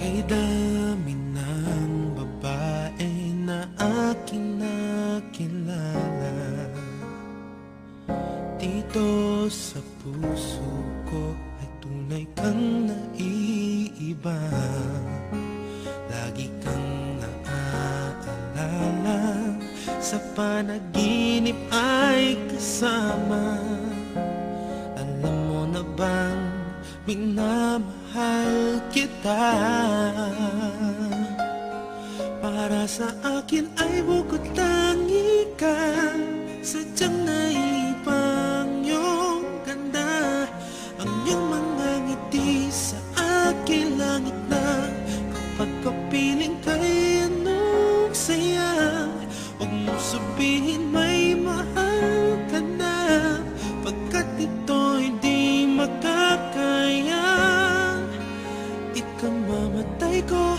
Kay dami ng babae na aking nakilala, dito sa puso ko ay tunay kang naiiba. Lagi kang naaalala, sa panaginip ay kasama. Alam mo na bang minamahal kita? Para sa akin ay bukod tangi ka, sadyang naibang iyong ganda. Ang iyong mga ngiti sa aking langit na, kapag kapiling ka'y anong saya. Huwag mo sabihin may mahal ka na, pagkat ito'y di makakaya. Ikaw mamatay ko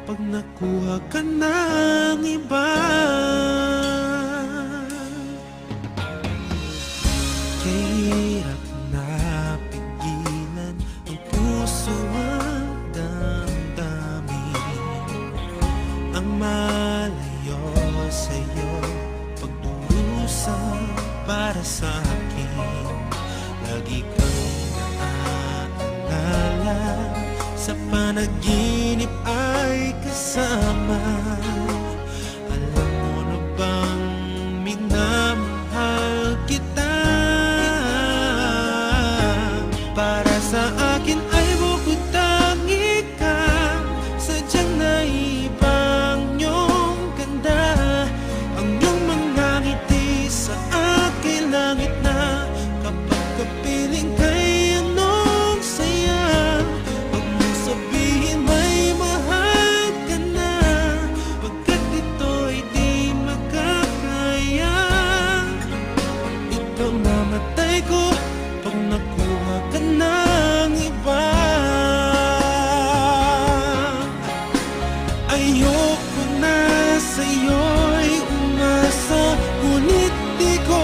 pag nakuha ka ng iba. Kahirap na pigilan ang puso at damdamin ang malayo sa'yo, pagdurusa para sa akin. Lagi kang naaalala, sa panaginip ay kasama. Alam mo na bang minamahal kita? Para sa akin ay bukod tangi ka, sadyang naibang iyong ganda. Ang iyong mga ngiti sa aking langit na, kapag kapiling ka'y anong saya. Huwag mong sabihin may mahal ka na, pagkat ito'y di makakaya. Ikaw namatay ko pag nakuha ka ng iba. Ayoko na sa'yo'y umasa, ngunit di ko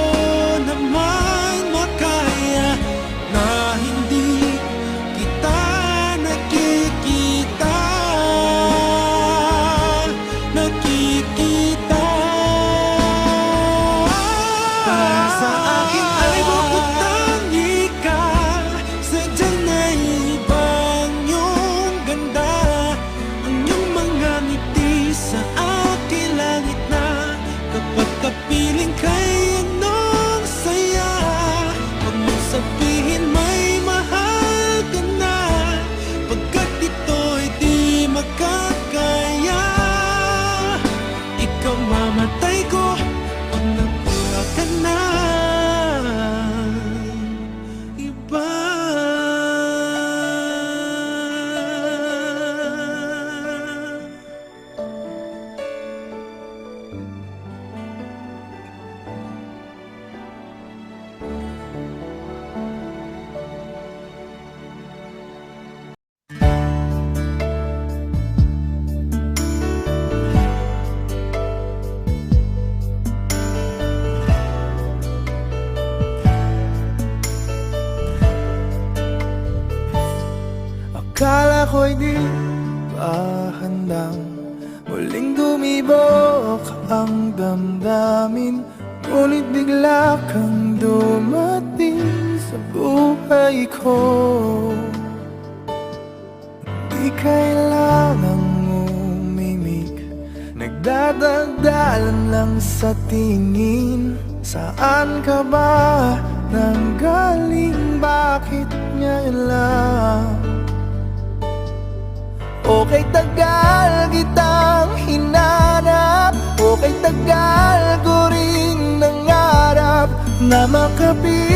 naman makaya na hindi kita nakikita. Para sa akin ay bukod tangi ka, sadyang naibang iyong ganda. Ang iyong mga ngiti sa aking langit na, kapag kapiling ka'y anong saya. Huwag mong sabihin may mahal ka na, pagkat ito'y di makakaya. Ikaw mamatay ko pag nakuha ka ng iba. Akala ko'y di pa handang muling dumibok ang damdamin, ngunit bigla kang dumating sa buhay ko. Di kailangang umimik, nagdadagdalan lang sa tingin. Saan ka ba nanggaling? Bakit ngayon lang? Okay, tagal kitang hinanap, okay, tagal ko rin nangarap na makapiling